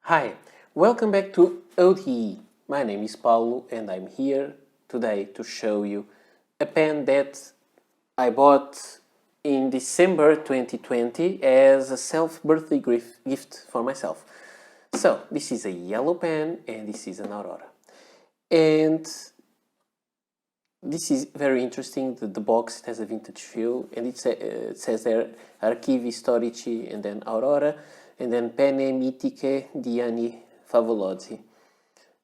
Hi, welcome back to ODE. My name is Paulo and I'm here today to show you a pen that I bought in December 2020 as a self-birthday gift for myself. So, this is a yellow pen and this is an Aurora. And this is very interesting. The box, it has a vintage feel, and it says there Archivi Storici and then Aurora, and then Penne Mitiche di Anni Favolosi.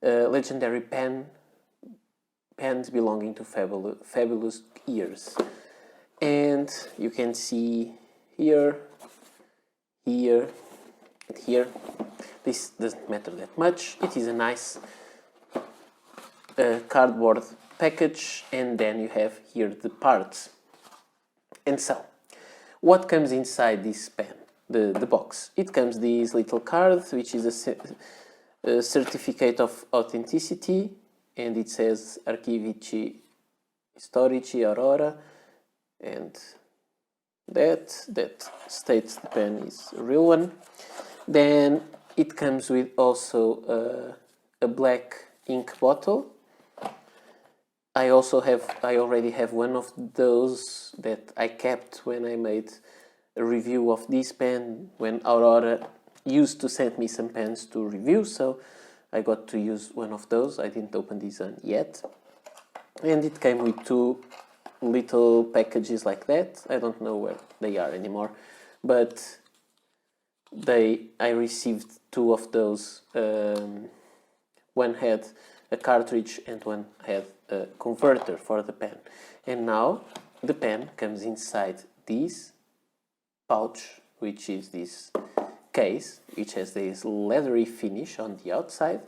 Legendary pens belonging to fabulous years. And you can see here, here, and here. This doesn't matter that much. It is a nice cardboard package, and then you have here the parts. And so, what comes inside this pen, the box? It comes this little card, which is a certificate of authenticity, and it says Archivi Storici Aurora, and that states the pen is a real one. Then it comes with also a black ink bottle. I already have one of those that I kept when I made a review of this pen, when Aurora used to send me some pens to review, so I got to use one of those. I didn't open this one yet. And it came with two little packages like that. I don't know where they are anymore, but I received two of those. One had a cartridge and one had a converter for the pen. And now the pen comes inside this pouch, which is this case, which has this leathery finish on the outside.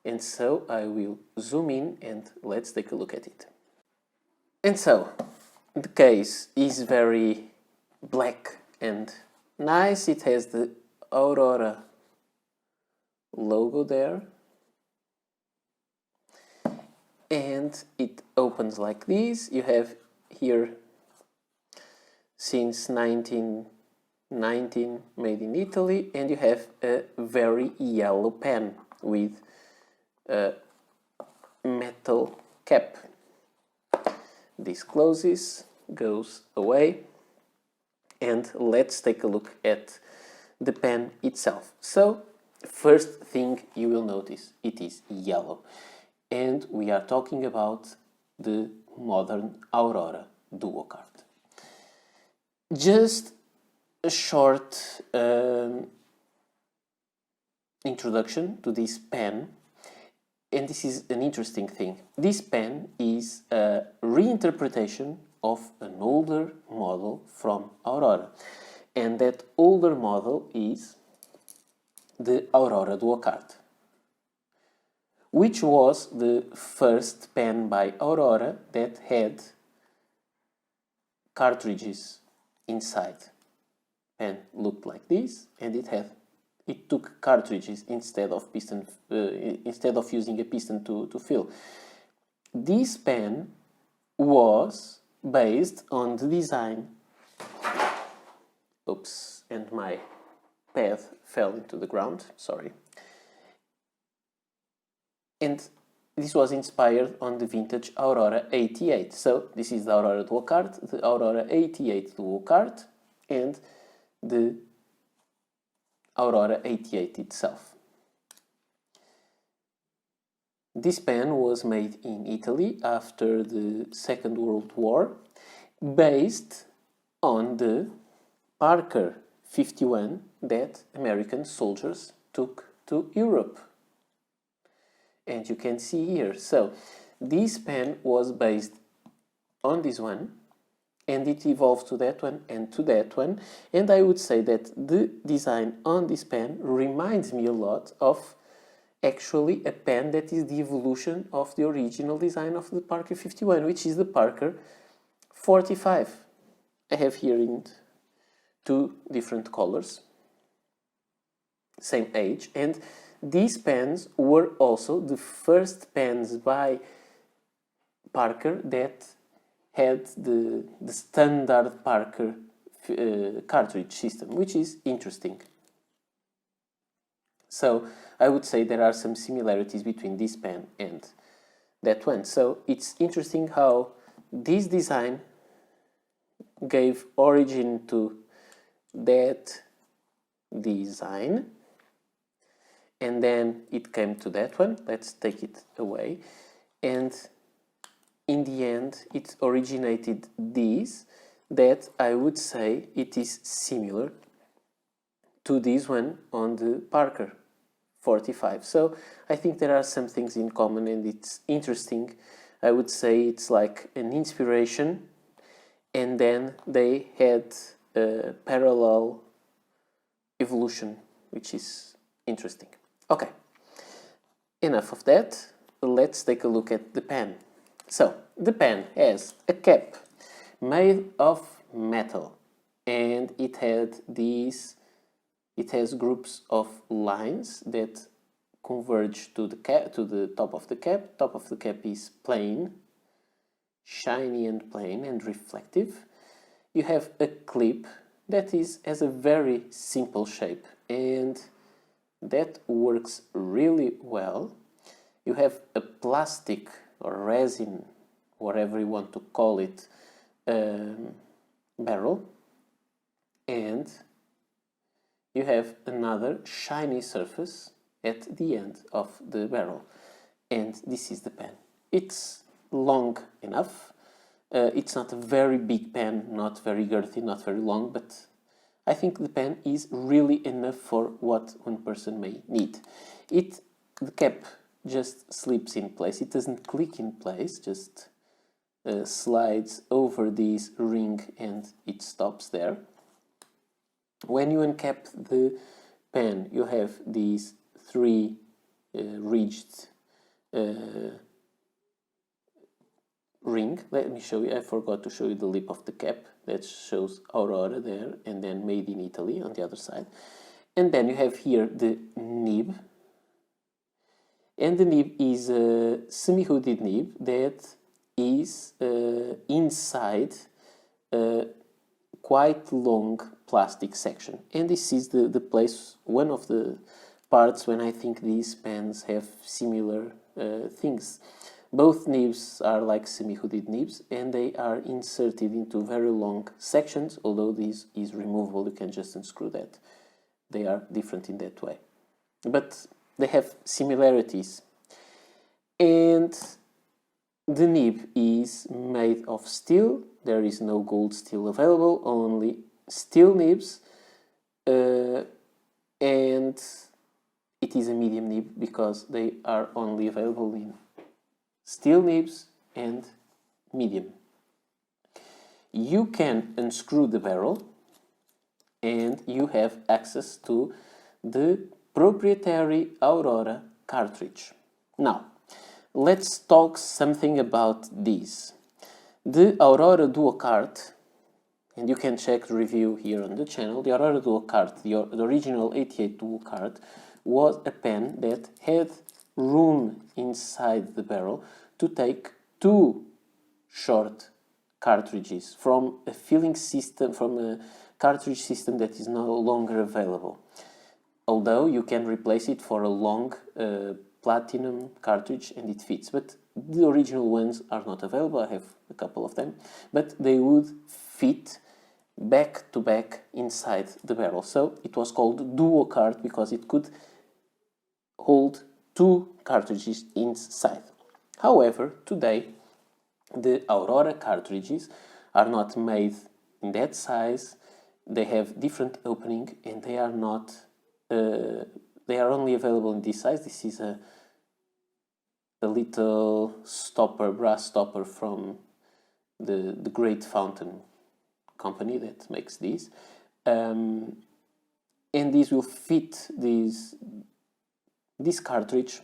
And so I will zoom in and let's take a look at it. And so the case is very black and nice. It has the Aurora logo there. And it opens like this. You have here since 1919 made in Italy, and you have a very yellow pen with a metal cap. This closes, goes away, and let's take a look at the pen itself. So, first thing you will notice, it is yellow. And we are talking about the modern Aurora Duo Cart. Just a short introduction to this pen, and this is an interesting thing. This pen is a reinterpretation of an older model from Aurora, and that older model is the Aurora Duo Cart, which was the first pen by Aurora that had cartridges inside. Pen looked like this, and it took cartridges instead of using a piston to fill. This pen was based on the design. Oops, and my pad fell into the ground, sorry. And this was inspired on the vintage Aurora 88. So this is the Aurora Duo Cart, the Aurora 88 Duo Cart, and the Aurora 88 itself. This pen was made in Italy after the Second World War, based on the Parker 51 that American soldiers took to Europe. And you can see here, so this pen was based on this one, and it evolved to that one and to that one, and I would say that the design on this pen reminds me a lot of actually a pen that is the evolution of the original design of the Parker 51, which is the Parker 45. I have here in two different colors, same age, and these pens were also the first pens by Parker that had the standard Parker cartridge system, which is interesting. So I would say there are some similarities between this pen and that one. So it's interesting how this design gave origin to that design, and then it came to that one. Let's take it away, and in the end it originated this, that I would say it is similar to this one on the Parker 45. So I think there are some things in common, and it's interesting. I would say it's like an inspiration, and then they had a parallel evolution, which is interesting. Okay, enough of that. Let's take a look at the pen. So the pen has a cap made of metal, and it has groups of lines that converge to the top of the cap. Top of the cap is plain, shiny and plain and reflective. You have a clip that has a very simple shape, and that works really well. You have a plastic or resin, whatever you want to call it, barrel, and you have another shiny surface at the end of the barrel, and this is the pen. It's long enough. It's not a very big pen, not very girthy, not very long, but I think the pen is really enough for what one person may need. The cap just slips in place. It doesn't click in place, just slides over this ring and it stops there. When you uncap the pen, you have these three ridged ring. Let me show you. I forgot to show you the lip of the cap. That shows Aurora there, and then made in Italy on the other side. And then you have here the nib. And the nib is a semi-hooded nib that is inside a quite long plastic section. And this is the place, one of the parts when I think these pens have similar things. Both nibs are like semi-hooded nibs, and they are inserted into very long sections. Although this is removable, you can just unscrew that. They are different in that way, but they have similarities. And the nib is made of steel. There is no gold steel available, only steel nibs, and it is a medium nib because they are only available in steel nibs and medium. You can unscrew the barrel, and you have access to the proprietary Aurora cartridge. Now, let's talk something about this. The Aurora Duo Cart, and you can check the review here on the channel, the Aurora Duo Cart, the original 88 Duo Cart, was a pen that had room inside the barrel to take two short cartridges from a filling system, from a cartridge system that is no longer available. Although you can replace it for a long platinum cartridge and it fits, but the original ones are not available. I have a couple of them, but they would fit back to back inside the barrel. So it was called Duo Cart because it could hold two cartridges inside. However, today the Aurora cartridges are not made in that size. They have different opening, and they are not. They are only available in this size. This is a little stopper, brass stopper from the Great Fountain company that makes these, and these will fit this cartridge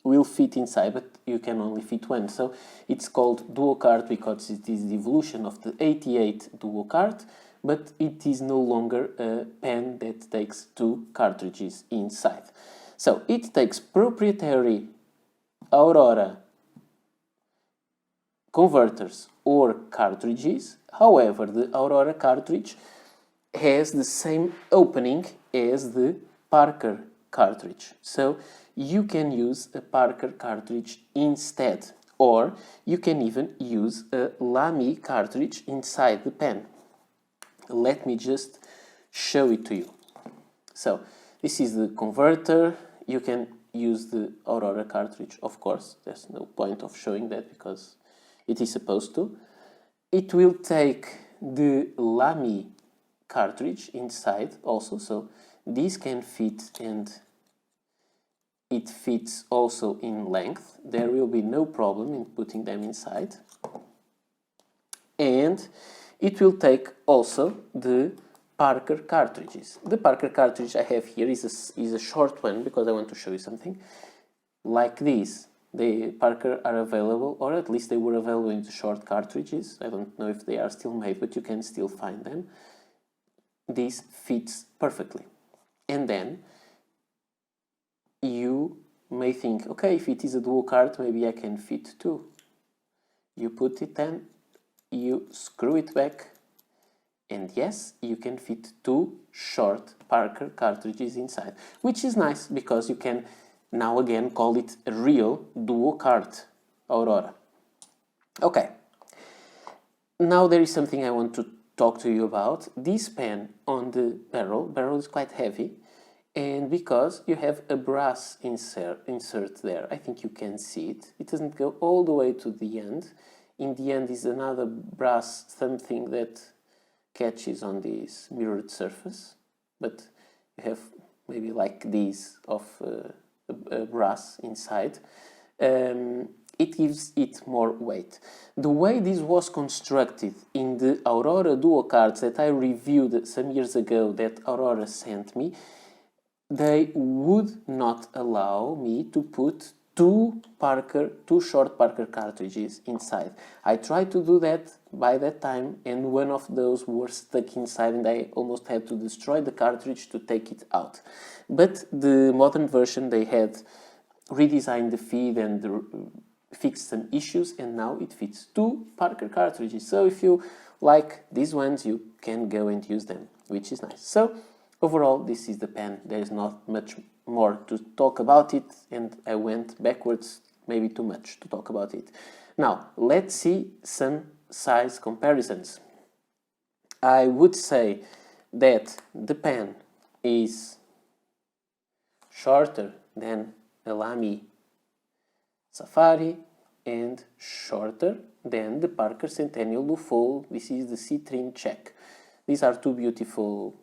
will fit inside, but you can only fit one. So it's called Duo Cart because it is the evolution of the 88 Duo Cart, but it is no longer a pen that takes two cartridges inside. So it takes proprietary Aurora converters or cartridges. However, the Aurora cartridge has the same opening as the Parker cartridge. So you can use a Parker cartridge instead, or you can even use a Lamy cartridge inside the pen. Let me just show it to you. So this is the converter. You can use the Aurora cartridge, of course. There's no point of showing that because it is supposed to. It will take the Lamy cartridge inside also, so these can fit, and it fits also in length. There will be no problem in putting them inside. And it will take also the Parker cartridges. The Parker cartridge I have here is a short one because I want to show you something. Like this, the Parker are available, or at least they were available in the short cartridges. I don't know if they are still made, but you can still find them. This fits perfectly. And then you may think, okay, if it is a dual cart, maybe I can fit two. You put it in, you screw it back, and yes, you can fit two short Parker cartridges inside, which is nice because you can now again call it a real duo cart Aurora. Okay, now there is something I want to talk to you about. This pen on the barrel is quite heavy, and because you have a brass insert there, I think you can see it. It doesn't go all the way to the end. In the end is another brass something that catches on this mirrored surface, but you have maybe like these of a brass inside. It gives it more weight. The way this was constructed in the Aurora Duo cards that I reviewed some years ago that Aurora sent me, they would not allow me to put two short Parker cartridges inside. I tried to do that by that time, and one of those were stuck inside, and I almost had to destroy the cartridge to take it out. But the modern version, they had redesigned the feed and fixed some issues, and now it fits two Parker cartridges. So if you like these ones, you can go and use them, which is nice. So overall, this is the pen. There is not much more to talk about it, and I went backwards, maybe too much to talk about it. Now, let's see some size comparisons. I would say that the pen is shorter than a Lamy Safari and shorter than the Parker Centennial Lufol. This is the Citrine Check. These are two beautiful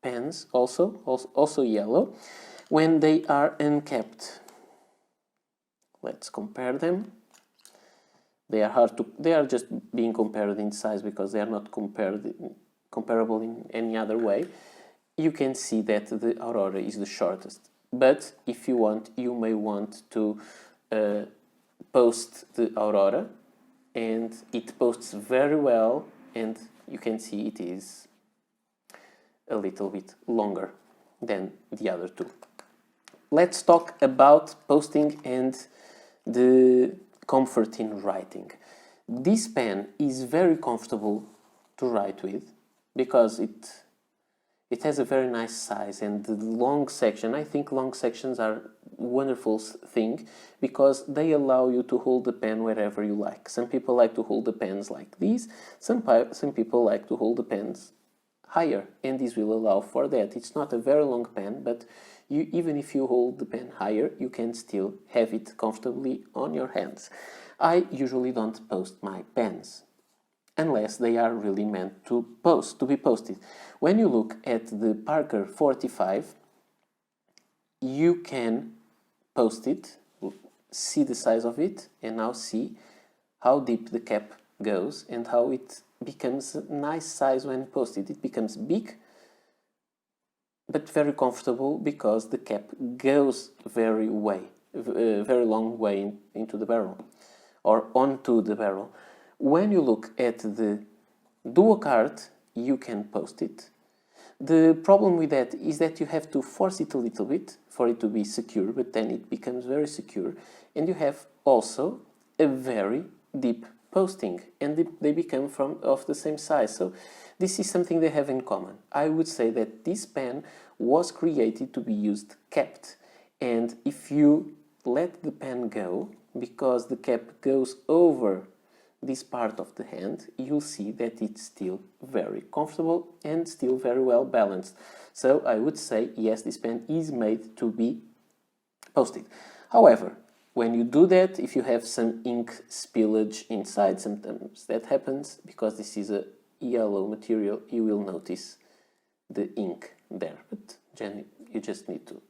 pens, also yellow, when they are uncapped. Let's compare them. They are just being compared in size because they are not comparable in any other way. You can see that the Aurora is the shortest. But if you want, you may want to post the Aurora, and it posts very well, and you can see it is a little bit longer than the other two. Let's talk about posting and the comfort in writing. This pen is very comfortable to write with because it has a very nice size, and the long section, I think long sections are a wonderful thing because they allow you to hold the pen wherever you like. Some people like to hold the pens like these, some people like to hold the pens higher, and this will allow for that. It's not a very long pen, but even if you hold the pen higher, you can still have it comfortably on your hands. I usually don't post my pens unless they are really meant to be posted. When you look at the Parker 45, you can post it, see the size of it, and now see how deep the cap goes and how it becomes a nice size when posted. It becomes big, but very comfortable because the cap goes very long way into the barrel or onto the barrel. When you look at the Duo Cart, you can post it. The problem with that is that you have to force it a little bit for it to be secure, but then it becomes very secure, and you have also a very deep posting, and they become of the same size. So this is something they have in common. I would say that this pen was created to be used capped, and if you let the pen go, because the cap goes over this part of the hand, you'll see that it's still very comfortable and still very well balanced. So I would say, yes, this pen is made to be posted. However, when you do that, if you have some ink spillage inside, sometimes that happens, because this is a yellow material, you will notice the ink there. But you just need to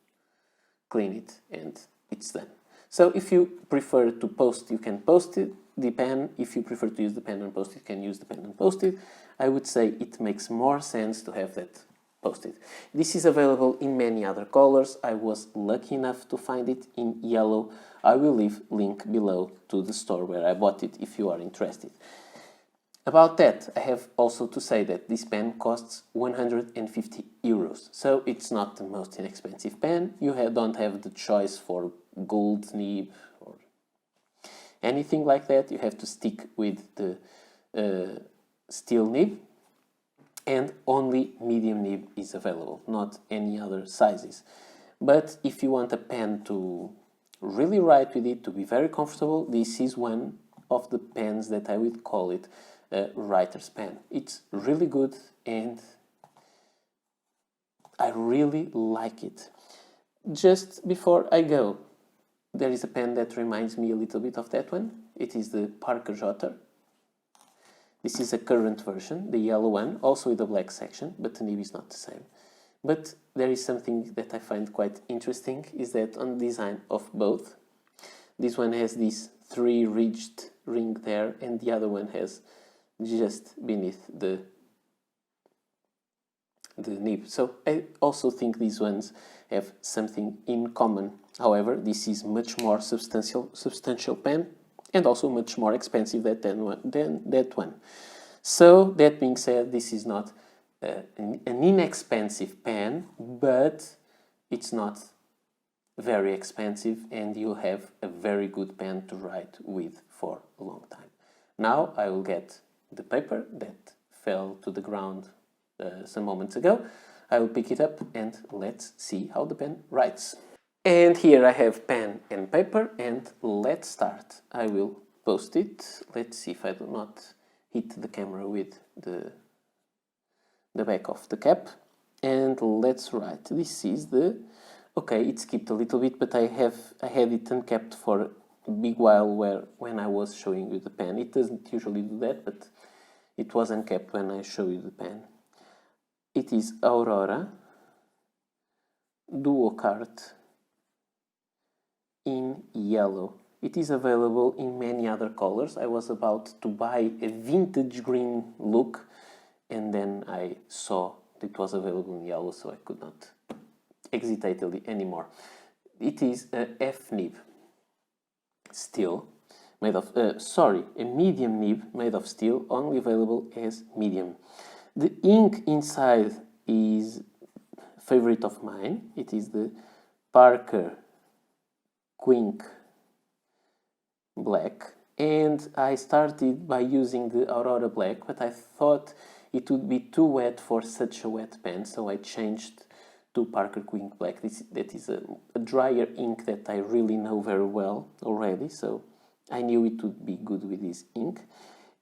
clean it and it's done. So if you prefer to post, you can post it, the pen. If you prefer to use the pen and post it, you can use the pen and post it. I would say it makes more sense to have that posted. This is available in many other colors. I was lucky enough to find it in yellow. I will leave link below to the store where I bought it if you are interested. About that, I have also to say that this pen costs 150 euros. So it's not the most inexpensive pen. You don't have the choice for gold nib or anything like that. You have to stick with the steel nib, and only medium nib is available, not any other sizes. But if you want a pen to really write with it, to be very comfortable, this is one of the pens that I would call it a writer's pen. It's really good and I really like it. Just before I go, there is a pen that reminds me a little bit of that one. It is the Parker Jotter. This is a current version, the yellow one, also with a black section, but the nib is not the same. But there is something that I find quite interesting, is that on the design of both, this one has this 3-ridged ring there, and the other one has just beneath the nib. So I also think these ones have something in common. However, this is much more substantial pen, and also much more expensive than that one. So that being said, this is not an inexpensive pen, but it's not very expensive, and you have a very good pen to write with for a long time. Now I will get the paper that fell to the ground some moments ago. I will pick it up and let's see how the pen writes. And here I have pen and paper, and let's start. I will post it. Let's see if I do not hit the camera with the back of the cap. And let's write. This is the... Okay, it skipped a little bit, but I had it uncapped for a big while when I was showing you the pen. It doesn't usually do that, but it was uncapped when I show you the pen. It is Aurora Duo Cart in yellow. It is available in many other colors. I was about to buy a vintage green look, and then I saw it was available in yellow, so I could not hesitate anymore. It is a F nib steel made of, a medium nib made of steel, only available as medium. The ink inside is a favorite of mine. It is the Parker Quink Black, and I started by using the Aurora Black, but I thought it would be too wet for such a wet pen, so I changed to Parker Quink Black. That is a drier ink that I really know very well already, so I knew it would be good with this ink.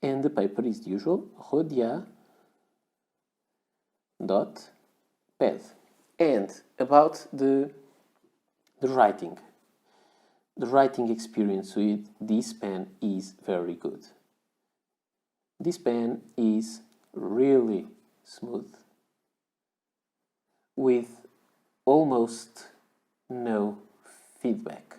And the paper is the usual, Rhodia dot pad. And about the writing. The writing experience with this pen is very good. This pen is really smooth, with almost no feedback.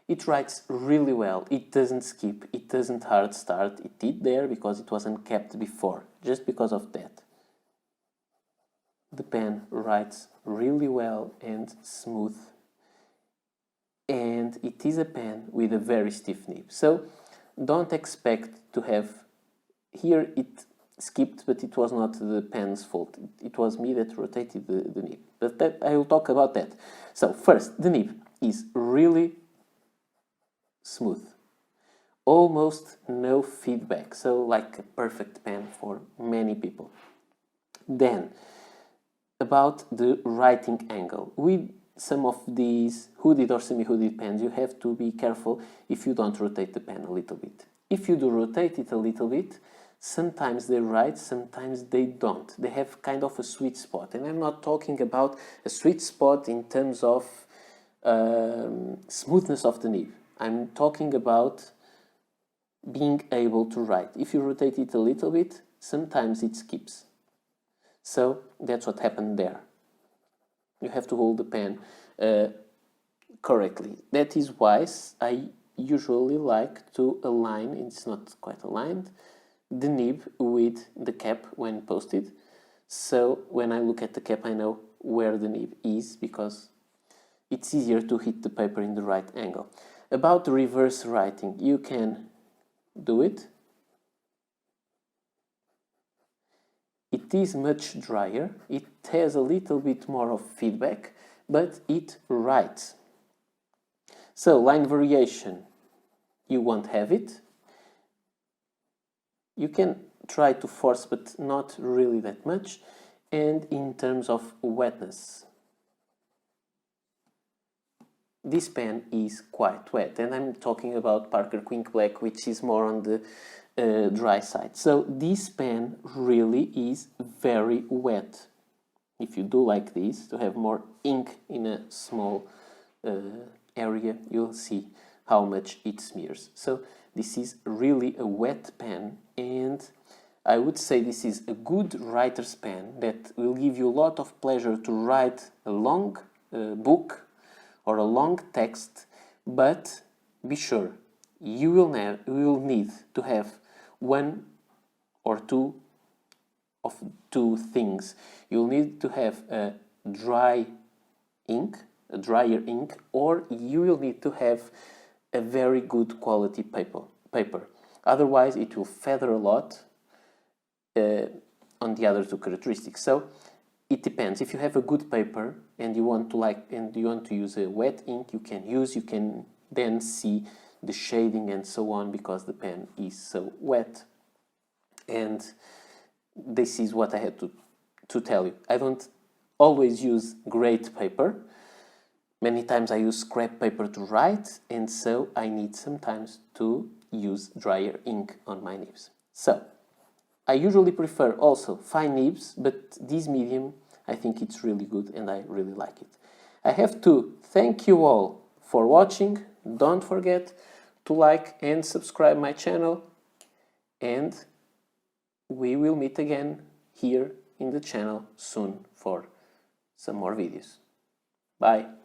It writes really well. It doesn't skip, it doesn't hard start. It did there because it wasn't kept before, just because of that. The pen writes really well and smooth, and it is a pen with a very stiff nib. So don't expect to have... Here it skipped, but it was not the pen's fault. It was me that rotated the nib. But that, I will talk about that. So first, the nib is really smooth. almost no feedback, so like a perfect pen for many people. Then, about the writing angle. With some of these hooded or semi-hooded pens, you have to be careful if you don't rotate the pen a little bit. If you do rotate it a little bit, sometimes they write, sometimes they don't. They have kind of a sweet spot. And I'm not talking about a sweet spot in terms of smoothness of the nib. I'm talking about being able to write. If you rotate it a little bit, sometimes it skips. So that's what happened there. You have to hold the pen correctly. That is why I usually like to align, it's not quite aligned, the nib with the cap when posted. So when I look at the cap, I know where the nib is, because it's easier to hit the paper in the right angle. About the reverse writing, you can do it. It is much drier, it has a little bit more of feedback, but it writes. So, line variation, you won't have it. You can try to force, but not really that much. And in terms of wetness, this pen is quite wet, and I'm talking about Parker Quink Black, which is more on the dry side. So this pen really is very wet. If you do like this, to have more ink in a small area, you'll see how much it smears. So this is really a wet pen, and I would say this is a good writer's pen that will give you a lot of pleasure to write a long book or a long text, but be sure you will need to have one or two of two things. You'll need to have a drier ink, or you will need to have a very good quality paper. Otherwise, it will feather a lot on the other two characteristics. So it depends. If you have a good paper and you want to use a wet ink, you can then see the shading and so on, because the pen is so wet. And this is what I had to tell you. I don't always use great paper. Many times I use scrap paper to write, and so I need sometimes to use drier ink on my nibs. So I usually prefer also fine nibs, but this medium, I think it's really good and I really like it. I have to thank you all for watching. Don't forget to like and subscribe my channel, and we will meet again here in the channel soon for some more videos. Bye!